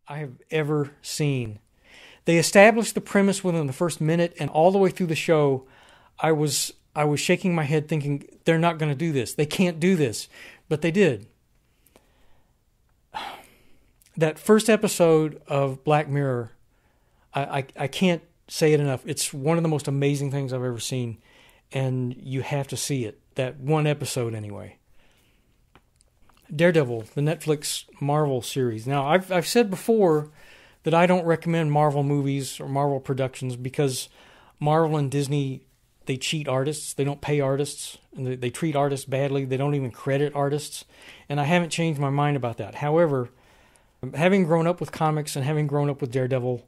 I have ever seen. They established the premise within the first minute, and all the way through the show, I was shaking my head thinking, they're not going to do this. They can't do this. But they did. That first episode of Black Mirror, I can't say it enough. It's one of the most amazing things I've ever seen, and you have to see it. That one episode anyway. Daredevil, the Netflix Marvel series. Now, I've said before that I don't recommend Marvel movies or Marvel productions because Marvel and Disney, they cheat artists. They don't pay artists, and they treat artists badly. They don't even credit artists, and I haven't changed my mind about that. However, having grown up with comics and having grown up with Daredevil,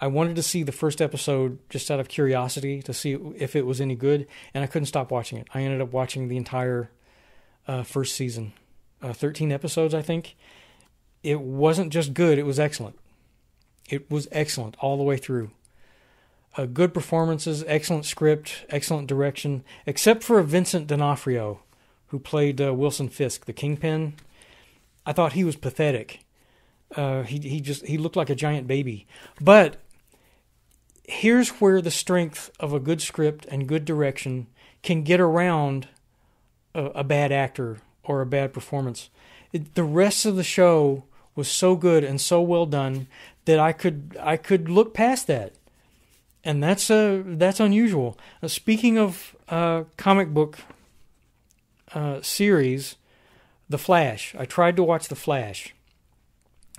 I wanted to see the first episode just out of curiosity to see if it was any good, and I couldn't stop watching it. I ended up watching the entire first season, 13 episodes, I think. It wasn't just good, it was excellent. It was excellent all the way through. Good performances, excellent script, excellent direction, except for Vincent D'Onofrio, who played Wilson Fisk, the Kingpin. I thought he was pathetic. He looked like a giant baby. But here's where the strength of a good script and good direction can get around a bad actor or a bad performance. The rest of the show was so good and so well done that I could look past that, and that's unusual. Speaking of comic book series, The Flash. I tried to watch The Flash,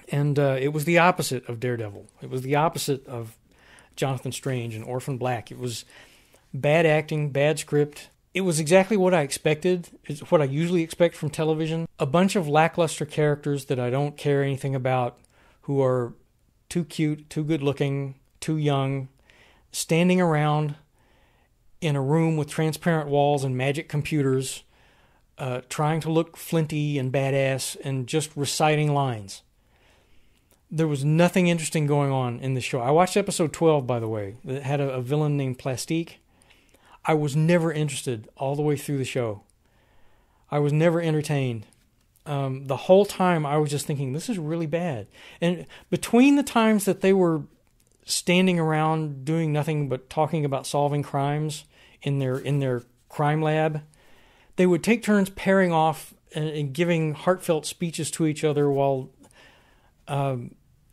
and it was the opposite of Daredevil. It was the opposite of Jonathan Strange and Orphan Black. It was bad acting, bad script. It was exactly what I expected. It's what I usually expect from television. A bunch of lackluster characters that I don't care anything about, who are too cute, too good looking, too young, standing around in a room with transparent walls and magic computers, trying to look flinty and badass and just reciting lines. There was nothing interesting going on in the show. I watched episode 12, by the way, that had a villain named Plastique. I was never interested all the way through the show. I was never entertained. The whole time I was just thinking, this is really bad. And between the times that they were standing around doing nothing but talking about solving crimes in their crime lab, they would take turns pairing off and giving heartfelt speeches to each other while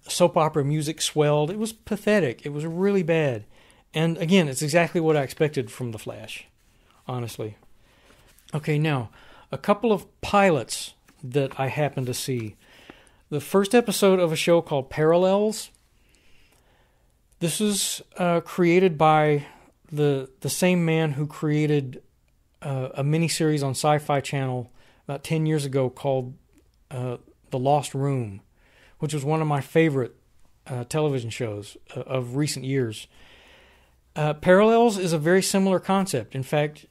soap opera music swelled. It was pathetic. It was really bad. And again, it's exactly what I expected from The Flash, honestly. Okay, now, a couple of pilots that I happened to see. The first episode of a show called Parallels. This was created by the same man who created a miniseries on Sci-Fi Channel about 10 years ago called The Lost Room, which was one of my favorite television shows of recent years. Parallels is a very similar concept. In fact,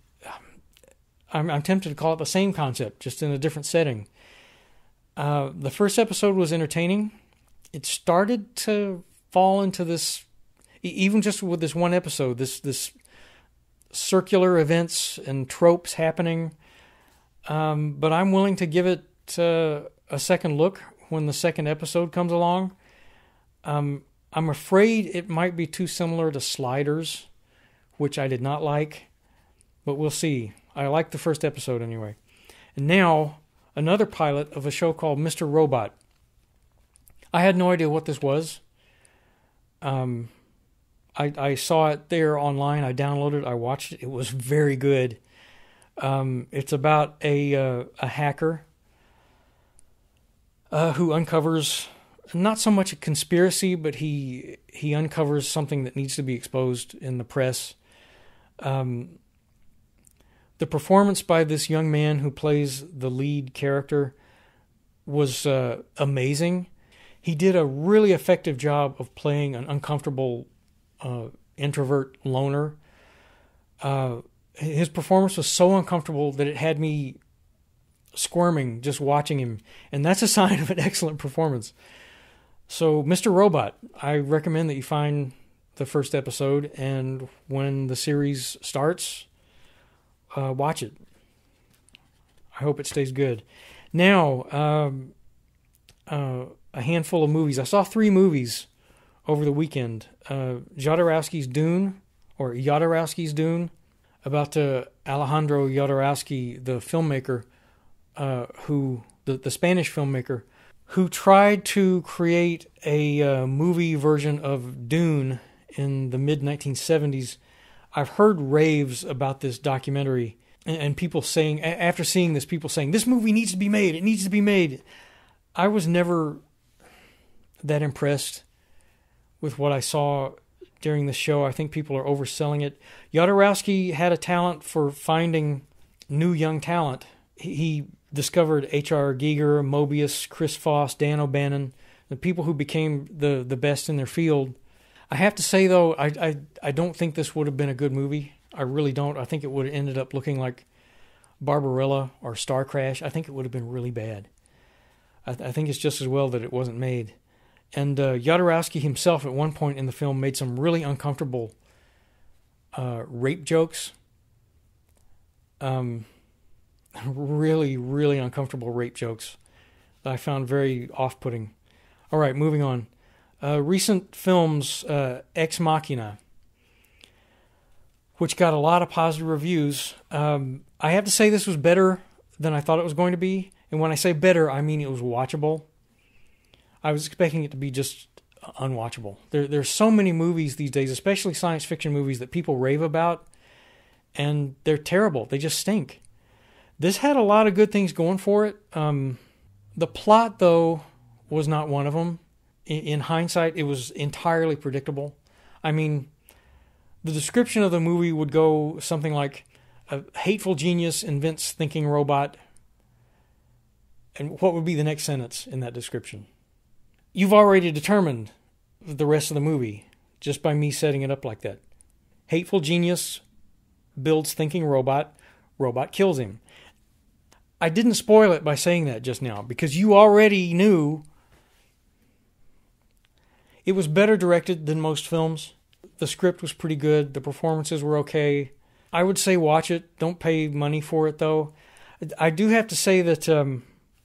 I'm tempted to call it the same concept, just in a different setting. The first episode was entertaining. It started to fall into this, even just with this one episode, this circular events and tropes happening. But I'm willing to give it a second look when the second episode comes along. I'm afraid it might be too similar to Sliders, which I did not like, but we'll see. I liked the first episode anyway. And now, another pilot of a show called Mr. Robot. I had no idea what this was. I saw it there online. I downloaded it. I watched it. It was very good. It's about a hacker who uncovers not so much a conspiracy, but he uncovers something that needs to be exposed in the press. The performance by this young man who plays the lead character was amazing. He did a really effective job of playing an uncomfortable introvert loner. His performance was so uncomfortable that it had me squirming just watching him, and that's a sign of an excellent performance. So, Mr. Robot, I recommend that you find the first episode, and when the series starts, watch it. I hope it stays good. Now, a handful of movies. I saw 3 movies over the weekend. Jodorowsky's Dune, about Alejandro Jodorowsky, the filmmaker, the Spanish filmmaker, who tried to create a movie version of Dune in the mid-1970s. I've heard raves about this documentary, and people saying, after seeing this, people saying, this movie needs to be made, it needs to be made. I was never that impressed with what I saw during the show. I think people are overselling it. Jodorowsky had a talent for finding new young talent. He discovered H.R. Giger, Mobius, Chris Foss, Dan O'Bannon, the people who became the best in their field. I have to say, though, I don't think this would have been a good movie. I really don't. I think it would have ended up looking like Barbarella or Star Crash. I think it would have been really bad. I think it's just as well that it wasn't made. And Jodorowsky himself, at one point in the film, made some really uncomfortable rape jokes. Really, really uncomfortable rape jokes that I found very off-putting. All right, moving on. Recent films, Ex Machina, which got a lot of positive reviews. I have to say this was better than I thought it was going to be. And when I say better, I mean it was watchable. I was expecting it to be just unwatchable. There's so many movies these days, especially science fiction movies, that people rave about, and they're terrible. They just stink. This had a lot of good things going for it. The plot, though, was not one of them. In hindsight, it was entirely predictable. I mean, the description of the movie would go something like, a hateful genius invents thinking robot. And what would be the next sentence in that description? You've already determined the rest of the movie just by me setting it up like that. Hateful genius builds thinking robot kills him. I didn't spoil it by saying that just now because you already knew. It was better directed than most films. The script was pretty good. The performances were okay. I would say watch it. Don't pay money for it, though. I do have to say that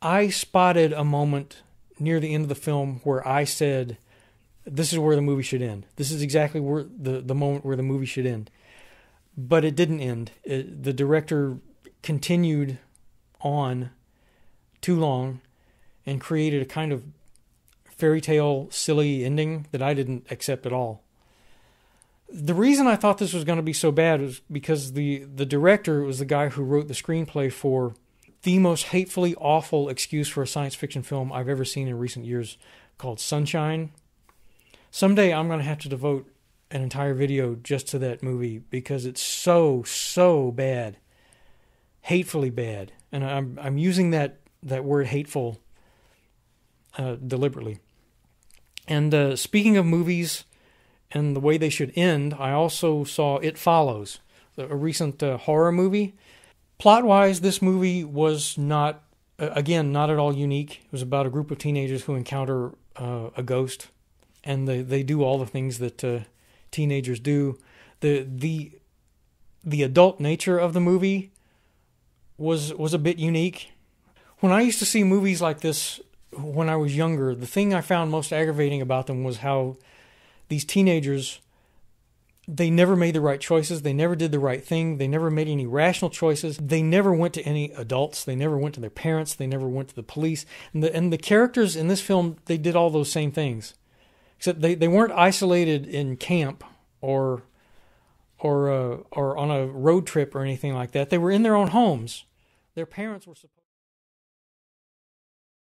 I spotted a moment near the end of the film where I said, this is where the movie should end. This is exactly where the moment where the movie should end. But it didn't end. The director continued on too long and created a kind of fairy tale silly ending that I didn't accept at all. The reason I thought this was going to be so bad was because the director was the guy who wrote the screenplay for the most hatefully awful excuse for a science fiction film I've ever seen in recent years, called Sunshine. Someday I'm going to have to devote an entire video just to that movie because it's so bad. Hatefully bad. And I'm using that word hateful deliberately. And speaking of movies and the way they should end, I also saw It Follows, a recent horror movie. Plot-wise, this movie was not at all unique. It was about a group of teenagers who encounter a ghost, and they do all the things that teenagers do. The adult nature of the movie was a bit unique. When I used to see movies like this when I was younger, the thing I found most aggravating about them was how these teenagers, they never made the right choices. They never did the right thing. They never made any rational choices. They never went to any adults. They never went to their parents. They never went to the police. And the characters in this film, they did all those same things. Except they weren't isolated in camp or on a road trip or anything like that. They were in their own homes. Their parents were supposed